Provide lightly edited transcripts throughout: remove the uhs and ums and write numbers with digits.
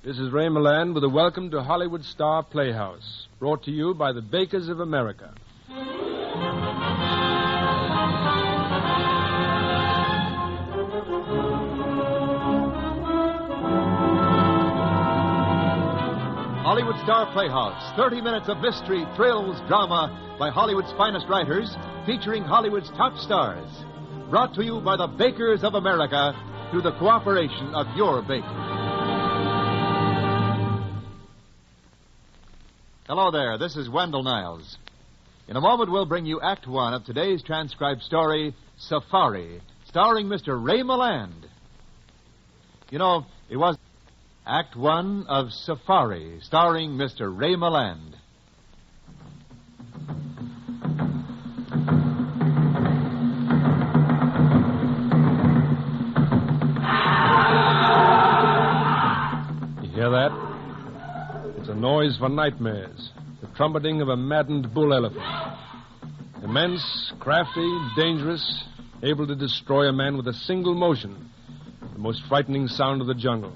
This is Ray Milland with a welcome to Hollywood Star Playhouse, brought to you by the Bakers of America. Hollywood Star Playhouse, 30 minutes of mystery, thrills, drama by Hollywood's finest writers, featuring Hollywood's top stars. Brought to you by the Bakers of America through the cooperation of your baker. Hello there, this is Wendell Niles. In a moment, we'll bring you Act One of today's transcribed story, Safari, starring Mr. Ray Milland. You know, it was Act One of Safari, starring Mr. Ray Milland. You hear that? It's a noise for nightmares. The trumpeting of a maddened bull elephant. Immense, crafty, dangerous, able to destroy a man with a single motion. The most frightening sound of the jungle.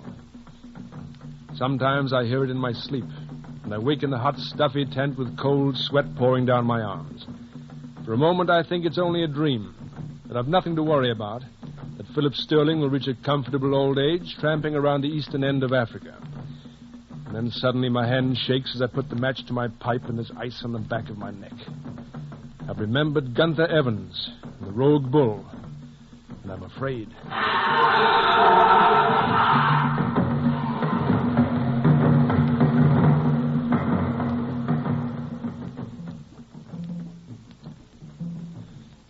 Sometimes I hear it in my sleep, and I wake in the hot, stuffy tent with cold sweat pouring down my arms. For a moment, I think it's only a dream, that I've nothing to worry about, that Philip Sterling will reach a comfortable old age tramping around the eastern end of Africa. And then suddenly my hand shakes as I put the match to my pipe and there's ice on the back of my neck. I've remembered Gunther Evans and the rogue bull, and I'm afraid.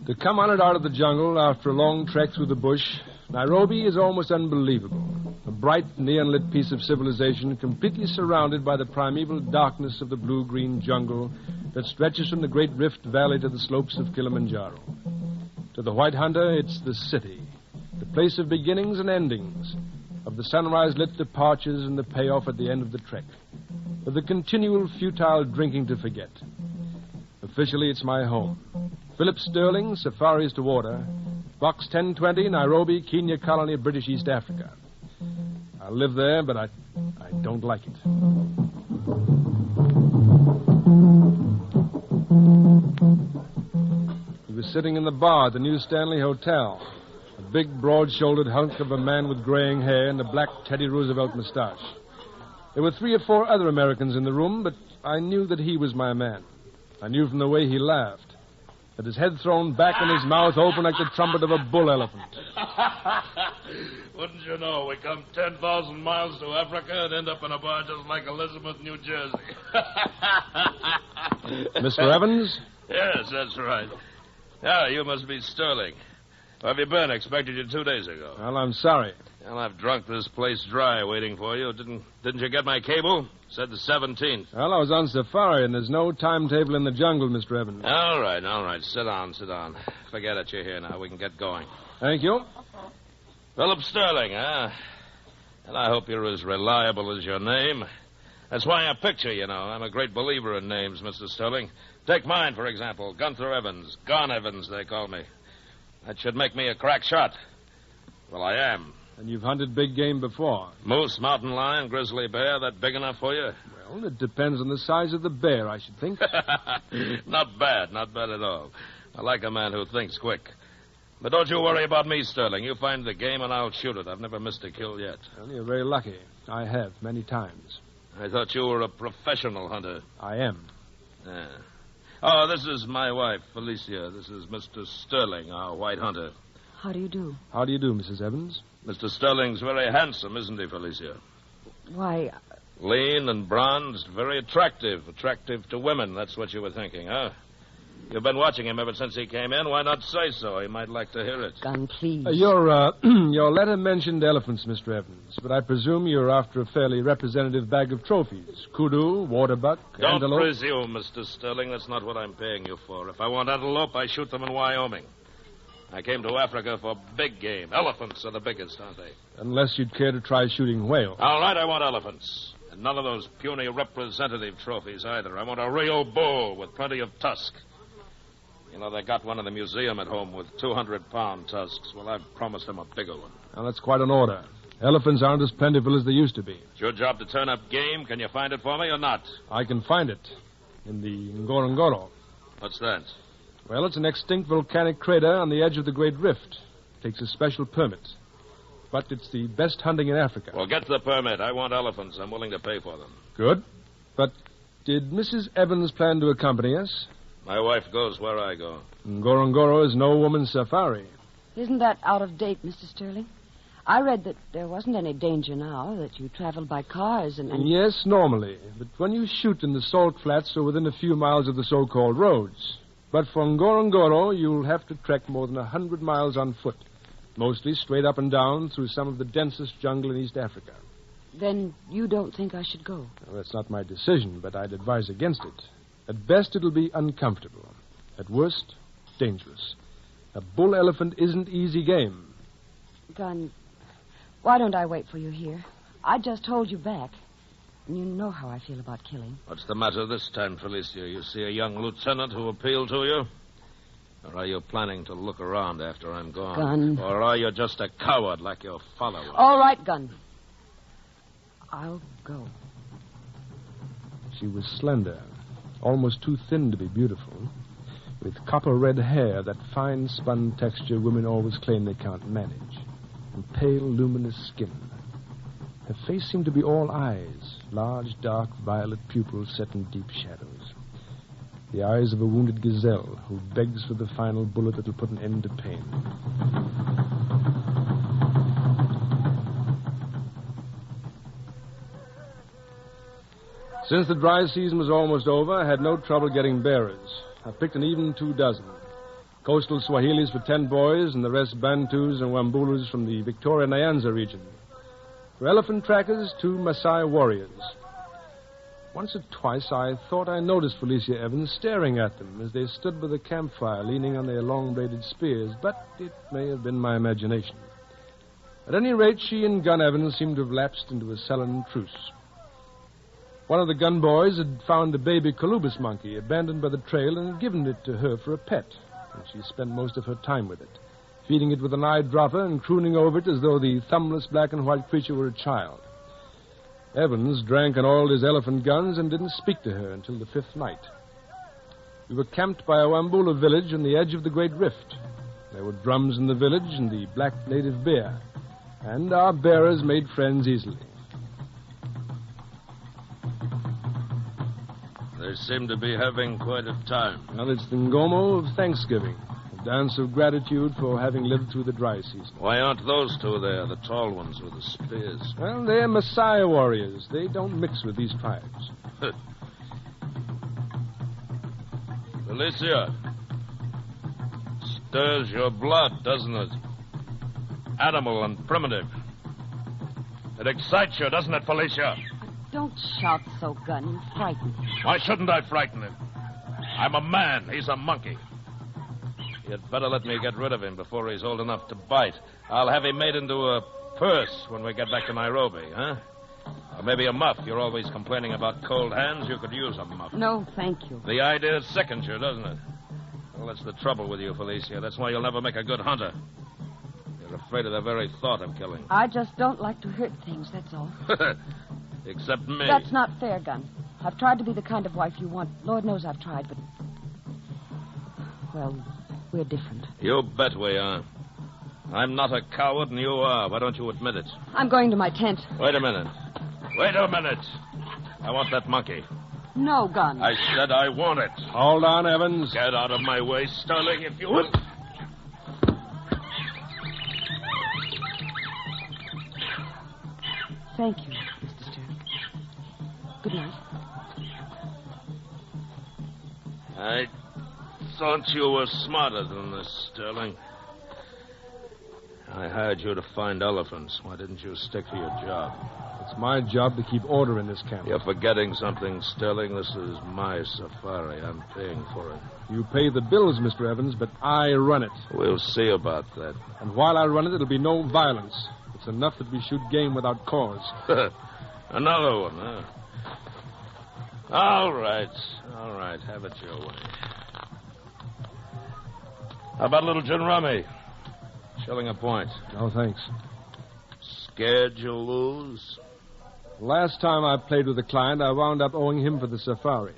To come on it out of the jungle after a long trek through the bush, Nairobi is almost unbelievable. A bright, neon-lit piece of civilization completely surrounded by the primeval darkness of the blue-green jungle that stretches from the Great Rift Valley to the slopes of Kilimanjaro. To the white hunter, it's the city, the place of beginnings and endings, of the sunrise-lit departures and the payoff at the end of the trek, of the continual futile drinking to forget. Officially, it's my home. Philip Sterling, Safaris to Order, Box 1020, Nairobi, Kenya Colony, British East Africa. I live there, but I don't like it. He was sitting in the bar at the New Stanley Hotel, a big, broad-shouldered hunk of a man with graying hair and a black Teddy Roosevelt mustache. There were 3 or 4 other Americans in the room, but I knew that he was my man. I knew from the way he laughed, with his head thrown back and his mouth open like the trumpet of a bull elephant. Wouldn't you know, we come 10,000 miles to Africa and end up in a bar just like Elizabeth, New Jersey. Mr. Evans? Yes, that's right. Yeah, you must be Sterling. Where have you been? Expected you 2 days ago. Well, I'm sorry. Well, I've drunk this place dry waiting for you. Didn't you get my cable? Said the 17th. Well, I was on safari, and there's no timetable in the jungle, Mr. Evans. All right. Sit down. Forget it, you're here now. We can get going. Thank you. Philip Sterling, huh? And I hope you're as reliable as your name. That's why I picked you, you know. I'm a great believer in names, Mr. Sterling. Take mine, for example. Gunther Evans. Gone Evans, they call me. That should make me a crack shot. Well, I am. And you've hunted big game before. Moose, mountain lion, grizzly bear, that big enough for you? Well, it depends on the size of the bear, I should think. Not bad at all. I like a man who thinks quick. But don't you worry about me, Sterling. You find the game and I'll shoot it. I've never missed a kill yet. Well, you're very lucky. I have, many times. I thought you were a professional hunter. I am. Yeah. Oh, this is my wife, Felicia. This is Mr. Sterling, our white hunter. How do you do? How do you do, Mrs. Evans? Mr. Sterling's very handsome, isn't he, Felicia? Why... Lean and bronzed, very attractive. Attractive to women, that's what you were thinking, huh? You've been watching him ever since he came in. Why not say so? He might like to hear it. Gun, please. Your letter mentioned elephants, Mr. Evans, but I presume you're after a fairly representative bag of trophies. Kudu, waterbuck, antelope. Don't presume, Mr. Sterling. That's not what I'm paying you for. If I want antelope, I shoot them in Wyoming. I came to Africa for big game. Elephants are the biggest, aren't they? Unless you'd care to try shooting whale. All right, I want elephants. And none of those puny representative trophies either. I want a real bull with plenty of tusk. You know, they got one in the museum at home with 200-pound tusks. Well, I've promised them a bigger one. Now, that's quite an order. Elephants aren't as plentiful as they used to be. It's your job to turn up game. Can you find it for me or not? I can find it in the Ngorongoro. What's that? Well, it's an extinct volcanic crater on the edge of the Great Rift. Takes a special permit. But it's the best hunting in Africa. Well, get the permit. I want elephants. I'm willing to pay for them. Good. But did Mrs. Evans plan to accompany us? My wife goes where I go. Ngorongoro is no woman's safari. Isn't that out of date, Mr. Sterling? I read that there wasn't any danger now, that you traveled by cars and... Yes, normally. But when you shoot in the salt flats or within a few miles of the so-called roads. But for Ngorongoro, you'll have to trek more than 100 miles on foot. Mostly straight up and down through some of the densest jungle in East Africa. Then you don't think I should go? Well, that's not my decision, but I'd advise against it. At best, it'll be uncomfortable. At worst, dangerous. A bull elephant isn't easy game. Gun, why don't I wait for you here? I just hold you back. And you know how I feel about killing. What's the matter this time, Felicia? You see a young lieutenant who appealed to you? Or are you planning to look around after I'm gone? Gun. Or are you just a coward like your father was? All right, Gun. I'll go. She was slender, almost too thin to be beautiful, with copper-red hair, that fine spun texture women always claim they can't manage, and pale, luminous skin. Her face seemed to be all eyes, large, dark, violet pupils set in deep shadows. The eyes of a wounded gazelle who begs for the final bullet that'll put an end to pain. Since the dry season was almost over, I had no trouble getting bearers. I picked an even 24. Coastal Swahilis for 10 boys, and the rest Bantus and Wambulus from the Victoria Nyanza region. For elephant trackers, 2 Maasai warriors. Once or twice I thought I noticed Felicia Evans staring at them as they stood by the campfire leaning on their long-bladed spears, but it may have been my imagination. At any rate, she and Gun Evans seemed to have lapsed into a sullen truce. One of the gun boys had found a baby colobus monkey abandoned by the trail and had given it to her for a pet, and she spent most of her time with it, feeding it with an eyedropper and crooning over it as though the thumbless black and white creature were a child. Evans drank and oiled his elephant guns and didn't speak to her until the 5th night. We were camped by a Wambula village on the edge of the Great Rift. There were drums in the village and the black native bear, and our bearers made friends easily. They seem to be having quite a time. Well, it's the Ngomo of Thanksgiving, a dance of gratitude for having lived through the dry season. Why aren't those 2 there, the tall ones with the spears? Well, they're Maasai warriors. They don't mix with these tribes. Felicia, stirs your blood, doesn't it? Animal and primitive. It excites you, doesn't it, Felicia? Don't shout so, Gun. You frighten me. Why shouldn't I frighten him? I'm a man. He's a monkey. You'd better let me get rid of him before he's old enough to bite. I'll have him made into a purse when we get back to Nairobi, huh? Or maybe a muff. You're always complaining about cold hands. You could use a muff. No, thank you. The idea sickens you, doesn't it? Well, that's the trouble with you, Felicia. That's why you'll never make a good hunter. You're afraid of the very thought of killing. I just don't like to hurt things, that's all. Except me. That's not fair, Gun. I've tried to be the kind of wife you want. Lord knows I've tried, but... Well, we're different. You bet we are. I'm not a coward, and you are. Why don't you admit it? I'm going to my tent. Wait a minute. Wait a minute. I want that monkey. No, Gun. I said I want it. Hold on, Evans. Get out of my way, Sterling, if you would. Thank you, Mr. Sterling. Good night. I thought you were smarter than this, Sterling. I hired you to find elephants. Why didn't you stick to your job? It's my job to keep order in this camp. You're forgetting something, Sterling. This is my safari. I'm paying for it. You pay the bills, Mr. Evans, but I run it. We'll see about that. And while I run it, it'll be no violence. It's enough that we shoot game without cause. Another one, huh? All right. Have it your way. How about a little gin rummy? Shilling a point. No, thanks. scared you'll lose? Last time I played with a client, I wound up owing him for the safari.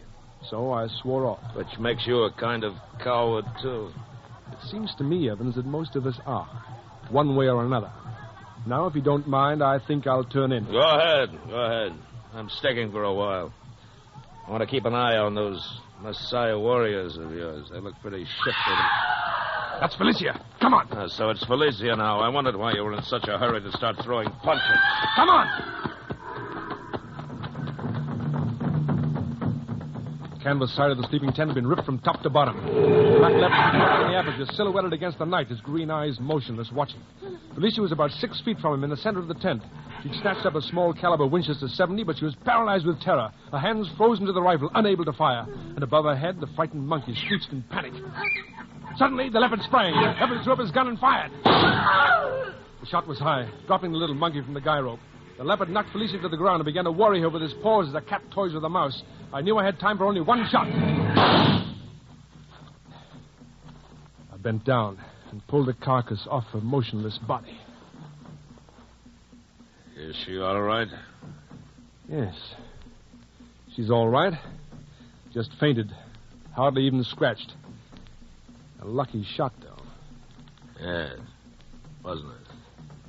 So I swore off. Which makes you a kind of coward, too. It seems to me, Evans, that most of us are, one way or another. Now, if you don't mind, I think I'll turn in. Go ahead. I'm sticking for a while. I want to keep an eye on those Messiah warriors of yours. They look pretty shifty. That's Felicia. Come on. So it's Felicia now. I wondered why you were in such a hurry to start throwing punches. Come on. The canvas side of the sleeping tent had been ripped from top to bottom. Back left in the aperture, silhouetted against the night, his green eyes motionless, watching. Felicia was about 6 feet from him in the center of the tent. She'd snatched up a small caliber Winchester 70, but she was paralyzed with terror, her hands frozen to the rifle, unable to fire. And above her head, the frightened monkey screeched in panic. Suddenly, the leopard sprang. Evans threw up his gun and fired. The shot was high, dropping the little monkey from the guy rope. The leopard knocked Felicia to the ground and began to worry her with his paws as a cat toys with a mouse. I knew I had time for only one shot. I bent down and pulled the carcass off her motionless body. Is she all right? Yes. She's all right. Just fainted. Hardly even scratched. A lucky shot, though. Yes. Wasn't it?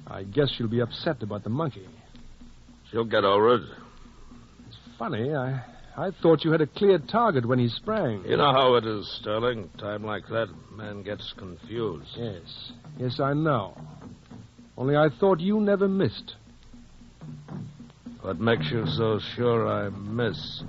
I guess she'll be upset about the monkey. She'll get over it. It's funny. I thought you had a clear target when he sprang. You know how it is, Sterling. Time like that, man gets confused. Yes. Yes, I know. Only I thought you never missed. What makes you so sure I missed?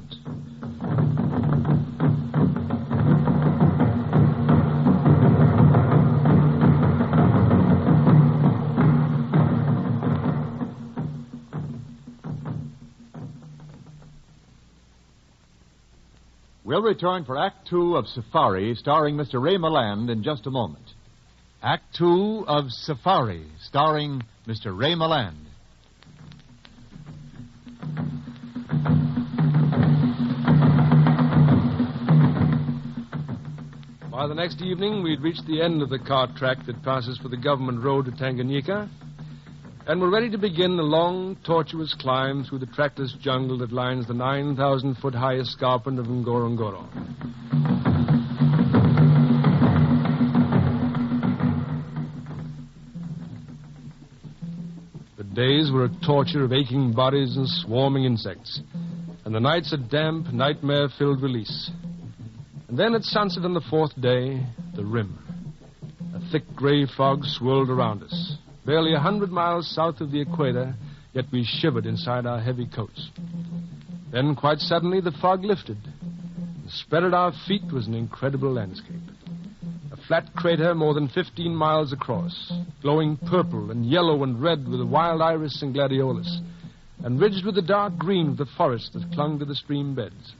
We'll return for Act Two of Safari, starring Mr. Ray Milland, in just a moment. Act Two of Safari, starring Mr. Ray Milland. By the next evening, we'd reached the end of the cart track that passes for the government road to Tanganyika, and were ready to begin the long, tortuous climb through the trackless jungle that lines the 9,000-foot-high escarpment of Ngorongoro. The days were a torture of aching bodies and swarming insects, and the nights a damp, nightmare-filled release. And then at sunset on the fourth day, the rim. A thick gray fog swirled around us. Barely 100 miles south of the equator, yet we shivered inside our heavy coats. Then, quite suddenly, the fog lifted. And spread at our feet was an incredible landscape. A flat crater more than 15 miles across, glowing purple and yellow and red with the wild iris and gladiolus, and ridged with the dark green of the forest that clung to the stream beds.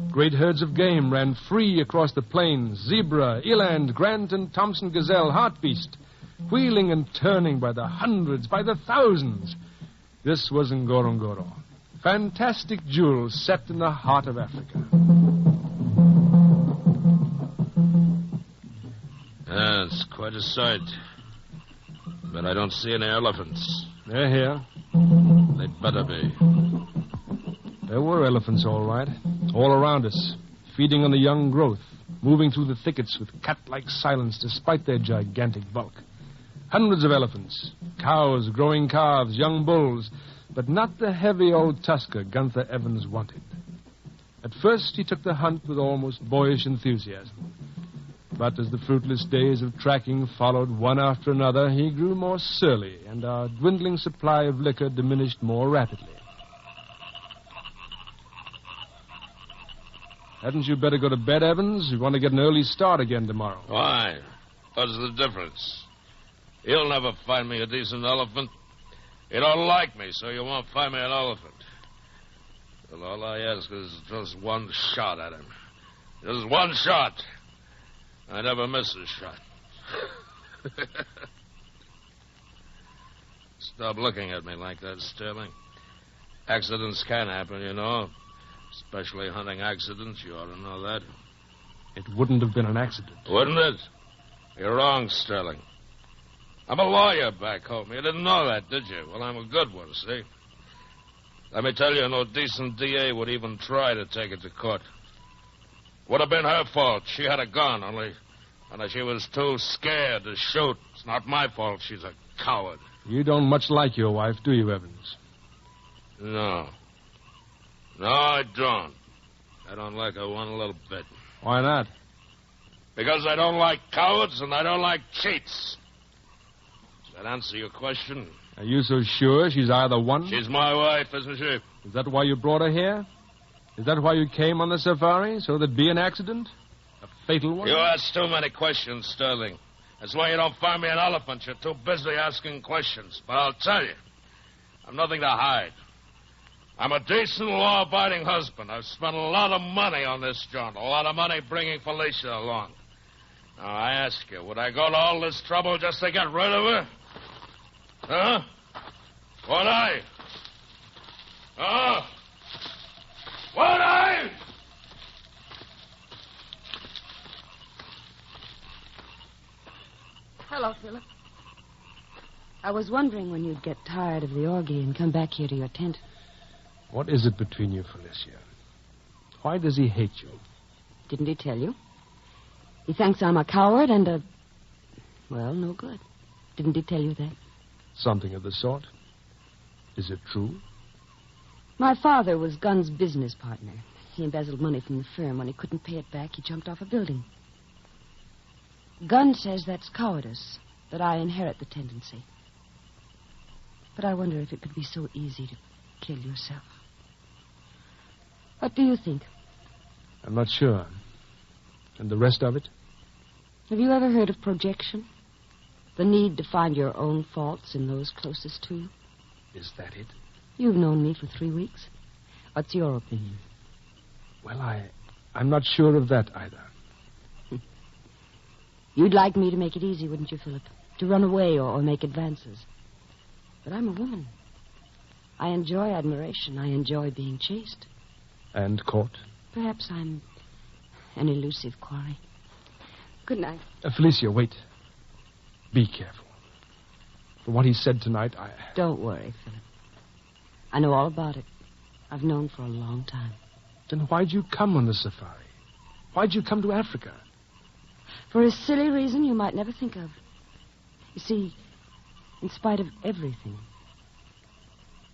Great herds of game ran free across the plains: zebra, eland, Grant and Thompson gazelle, hartebeest, wheeling and turning by the hundreds, by the thousands. This was Ngorongoro, fantastic jewels set in the heart of Africa. Yeah, it's quite a sight. But I don't see any elephants. They're here. They'd better be. There were elephants, all right, all around us, feeding on the young growth, moving through the thickets with cat-like silence despite their gigantic bulk. Hundreds of elephants, cows, growing calves, young bulls, but not the heavy old tusker Gunther Evans wanted. At first, he took the hunt with almost boyish enthusiasm. But as the fruitless days of tracking followed one after another, he grew more surly, and our dwindling supply of liquor diminished more rapidly. Hadn't you better go to bed, Evans? We want to get an early start again tomorrow. Why? What's the difference? You'll never find me a decent elephant. You don't like me, so you won't find me an elephant. Well, all I ask is just one shot at him. Just one shot. I never miss a shot. Stop looking at me like that, Sterling. Accidents can happen, you know. Especially hunting accidents. You ought to know that. It wouldn't have been an accident. Wouldn't it? You're wrong, Sterling. I'm a lawyer back home. You didn't know that, did you? Well, I'm a good one, see? Let me tell you, no decent DA would even try to take it to court. Would have been her fault. She had a gun, only she was too scared to shoot. It's not my fault. She's a coward. You don't much like your wife, do you, Evans? No. No, I don't. I don't like her one little bit. Why not? Because I don't like cowards and I don't like cheats. Does that answer your question? Are you so sure she's either one? She's my wife, isn't she? Is that why you brought her here? Is that why you came on the safari? So there'd be an accident? A fatal one? You ask too many questions, Sterling. That's why you don't find me an elephant. You're too busy asking questions. But I'll tell you, I've nothing to hide. I'm a decent, law-abiding husband. I've spent a lot of money on this joint, a lot of money bringing Felicia along. Now, I ask you, would I go to all this trouble just to get rid of her? Huh? Would I? Huh? Would I? Hello, Philip. I was wondering when you'd get tired of the orgy and come back here to your tent. What is it between you, Felicia? Why does he hate you? Didn't he tell you? He thinks I'm a coward and a... Well, no good. Didn't he tell you that? Something of the sort. Is it true? My father was Gunn's business partner. He embezzled money from the firm. When he couldn't pay it back, he jumped off a building. Gunn says that's cowardice, that I inherit the tendency. But I wonder if it could be so easy to kill yourself. What do you think? I'm not sure. And the rest of it? Have you ever heard of projection? The need to find your own faults in those closest to you? Is that it? You've known me for 3 weeks. What's your opinion? Well, I'm not sure of that either. You'd like me to make it easy, wouldn't you, Philip? To run away or make advances. But I'm a woman. I enjoy admiration. I enjoy being chased. And caught? Perhaps I'm an elusive quarry. Good night. Felicia, wait. Be careful. For what he said tonight, Don't worry, Philip. I know all about it. I've known for a long time. Then why'd you come on the safari? Why'd you come to Africa? For a silly reason you might never think of. You see, in spite of everything,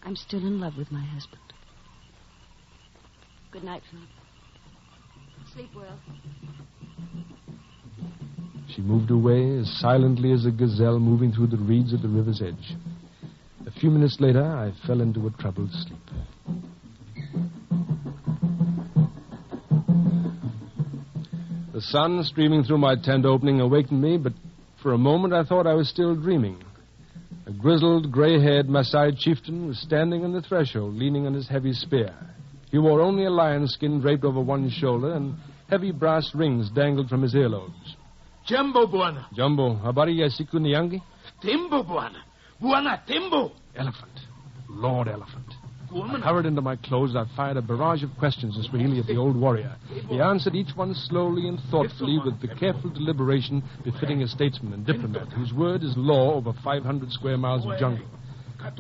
I'm still in love with my husband. Good night, Philip. Sleep well. She moved away as silently as a gazelle moving through the reeds at the river's edge. A few minutes later, I fell into a troubled sleep. The sun streaming through my tent opening awakened me, but for a moment I thought I was still dreaming. A grizzled, gray-haired Maasai chieftain was standing on the threshold, leaning on his heavy spear. He wore only a lion skin draped over one shoulder, and heavy brass rings dangled from his earlobes. Jumbo, Buana. Jumbo, habari ya siku ni yangi? Timbo, Buana. Buana, Timbo. Elephant. Lord Elephant. I hurried into my clothes. I fired a barrage of questions in Swahili at the old warrior. He answered each one slowly and thoughtfully with the careful deliberation befitting a statesman and diplomat whose word is law over 500 square miles of jungle.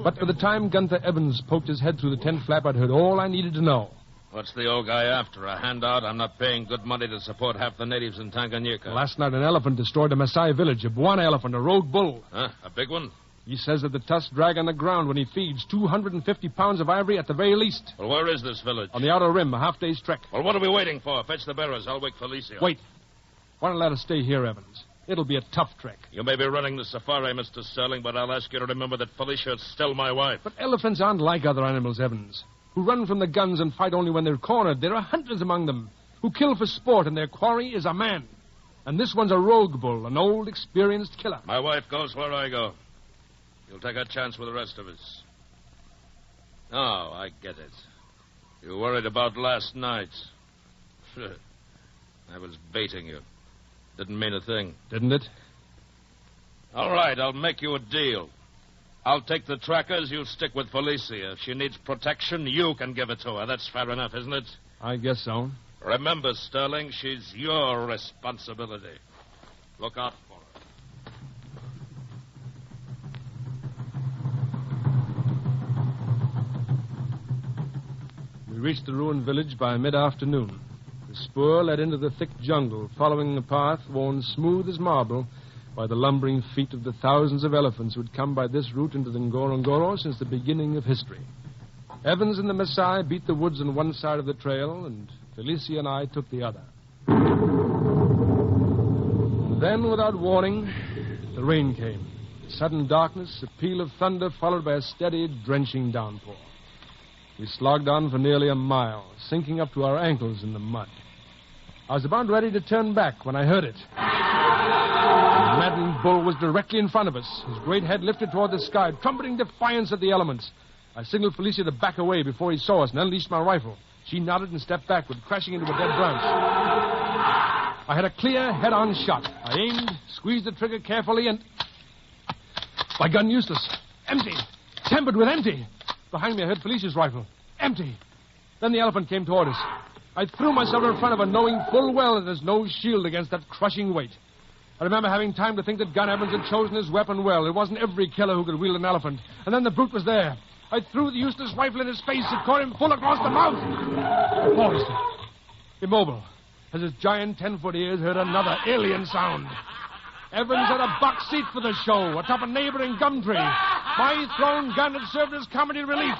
But by the time Gunther Evans poked his head through the tent flap, I'd heard all I needed to know. What's the old guy after? A handout? I'm not paying good money to support half the natives in Tanganyika. Last night an elephant destroyed a Maasai village, a Buana elephant, a rogue bull. Huh? A big one? He says that the tusks drag on the ground when he feeds 250 pounds of ivory at the very least. Well, where is this village? On the outer rim, a half-day's trek. Well, what are we waiting for? Fetch the bearers. I'll wake Felicia. Wait. Why don't let us stay here, Evans? It'll be a tough trek. You may be running the safari, Mr. Sterling, but I'll ask you to remember that Felicia's still my wife. But elephants aren't like other animals, Evans, who run from the guns and fight only when they're cornered. There are hunters among them who kill for sport, and their quarry is a man. And this one's a rogue bull, an old, experienced killer. My wife goes where I go. You'll take a chance with the rest of us. Oh, I get it. You worried about last night. I was baiting you. Didn't mean a thing. Didn't it? All right, I'll make you a deal. I'll take the trackers, you stick with Felicia. If she needs protection, you can give it to her. That's fair enough, isn't it? I guess so. Remember, Sterling, she's your responsibility. Look out for her. We reached the ruined village by mid-afternoon. The spoor led into the thick jungle, following a path worn smooth as marble by the lumbering feet of the thousands of elephants who had come by this route into the Ngorongoro since the beginning of history. Evans and the Maasai beat the woods on one side of the trail, and Felicia and I took the other. And then, without warning, the rain came. Sudden darkness, a peal of thunder, followed by a steady, drenching downpour. We slogged on for nearly a mile, sinking up to our ankles in the mud. I was about ready to turn back when I heard it. The maddened bull was directly in front of us, his great head lifted toward the sky, trumpeting defiance at the elements. I signaled Felicia to back away before he saw us and unleashed my rifle. She nodded and stepped backward, crashing into a dead branch. I had a clear, head-on shot. I aimed, squeezed the trigger carefully, and... my gun useless. Empty. Tampered with empty. Behind me, I heard Felicia's rifle. Empty. Then the elephant came toward us. I threw myself in front of her, knowing full well that there's no shield against that crushing weight. I remember having time to think that Gun Evans had chosen his weapon well. It wasn't every killer who could wield an elephant. And then the brute was there. I threw the useless rifle in his face. It caught him full across the mouth. He paused, immobile, as his giant 10-foot ears heard another alien sound. Evans had a box seat for the show, atop a neighboring gum tree. My thrown gun had served as comedy relief.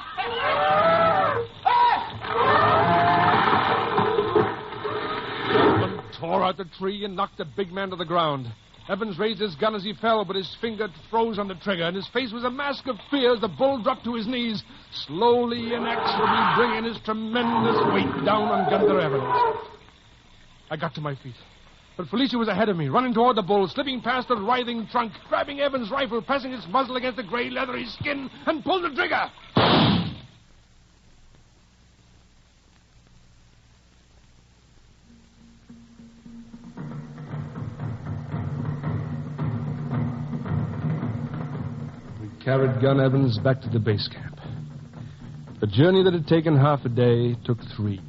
The elephant tore out the tree and knocked the big man to the ground. Evans raised his gun as he fell, but his finger froze on the trigger, and his face was a mask of fear as the bull dropped to his knees, slowly, inexorably bringing his tremendous weight down on Gunther Evans. I got to my feet. But Felicia was ahead of me, running toward the bull, slipping past the writhing trunk, grabbing Evans' rifle, pressing its muzzle against the gray, leathery skin, and pulled the trigger. We carried Gun Evans back to the base camp. The journey that had taken half a day took 3,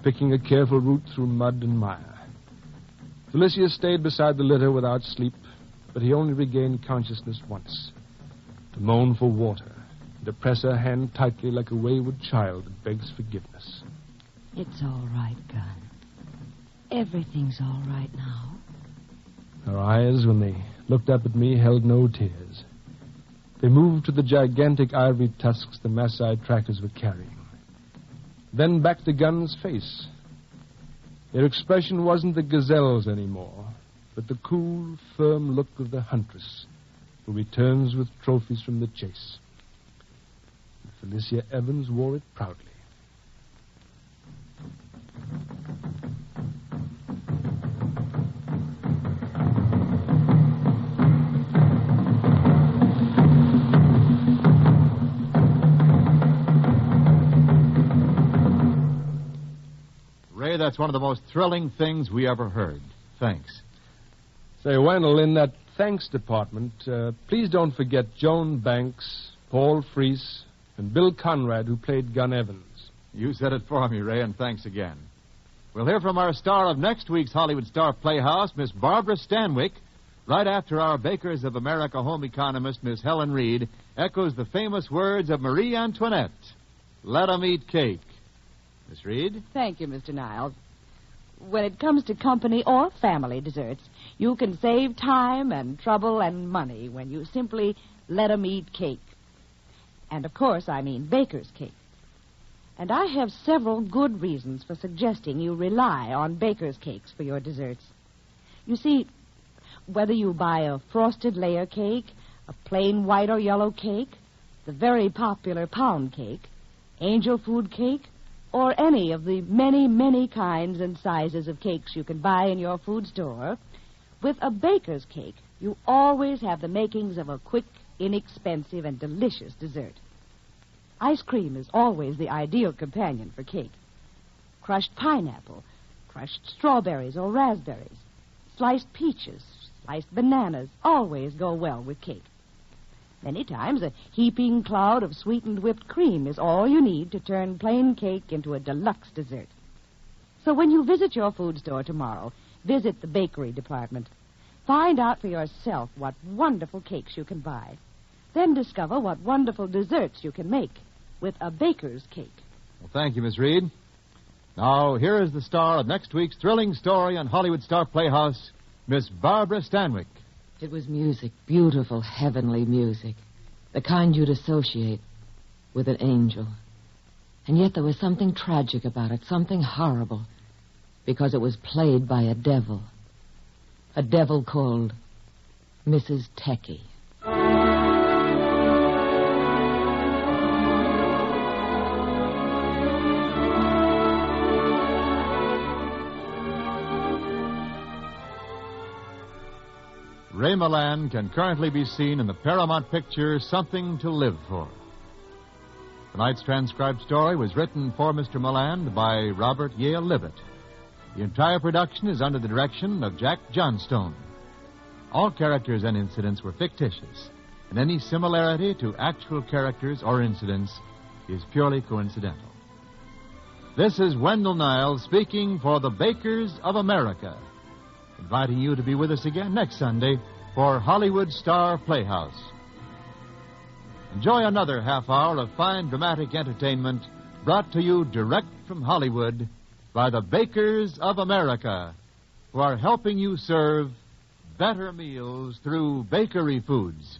picking a careful route through mud and mire. Felicia stayed beside the litter without sleep, but he only regained consciousness once, to moan for water, and to press her hand tightly like a wayward child that begs forgiveness. It's all right, Gun. Everything's all right now. Her eyes, when they looked up at me, held no tears. They moved to the gigantic ivory tusks the Maasai trackers were carrying. Then back to Gun's face. Their expression wasn't the gazelle's anymore, but the cool, firm look of the huntress who returns with trophies from the chase. And Felicia Evans wore it proudly. That's one of the most thrilling things we ever heard. Thanks. Say, Wendell, in that thanks department, please don't forget Joan Banks, Paul Freese, and Bill Conrad, who played Gun Evans. You said it for me, Ray, and thanks again. We'll hear from our star of next week's Hollywood Star Playhouse, Miss Barbara Stanwyck, right after our Bakers of America home economist, Miss Helen Reed, echoes the famous words of Marie Antoinette. Let 'em eat cake. Miss Reed? Thank you, Mr. Niles. When it comes to company or family desserts, you can save time and trouble and money when you simply let 'em eat cake. And, of course, I mean baker's cake. And I have several good reasons for suggesting you rely on baker's cakes for your desserts. You see, whether you buy a frosted layer cake, a plain white or yellow cake, the very popular pound cake, angel food cake, or any of the many, many kinds and sizes of cakes you can buy in your food store, with a baker's cake, you always have the makings of a quick, inexpensive, and delicious dessert. Ice cream is always the ideal companion for cake. Crushed pineapple, crushed strawberries or raspberries, sliced peaches, sliced bananas always go well with cake. Many times, a heaping cloud of sweetened whipped cream is all you need to turn plain cake into a deluxe dessert. So when you visit your food store tomorrow, visit the bakery department. Find out for yourself what wonderful cakes you can buy. Then discover what wonderful desserts you can make with a baker's cake. Well, thank you, Miss Reed. Now, here is the star of next week's thrilling story on Hollywood Star Playhouse, Miss Barbara Stanwyck. It was music, beautiful, heavenly music. The kind you'd associate with an angel. And yet there was something tragic about it, something horrible, because it was played by a devil. A devil called Mrs. Techie. Ray Milland can currently be seen in the Paramount picture Something to Live For. Tonight's transcribed story was written for Mr. Milland by Robert Yale Livett. The entire production is under the direction of Jack Johnstone. All characters and incidents were fictitious, and any similarity to actual characters or incidents is purely coincidental. This is Wendell Niles speaking for the Bakers of America, inviting you to be with us again next Sunday for Hollywood Star Playhouse. Enjoy another half hour of fine dramatic entertainment brought to you direct from Hollywood by the Bakers of America, who are helping you serve better meals through bakery foods.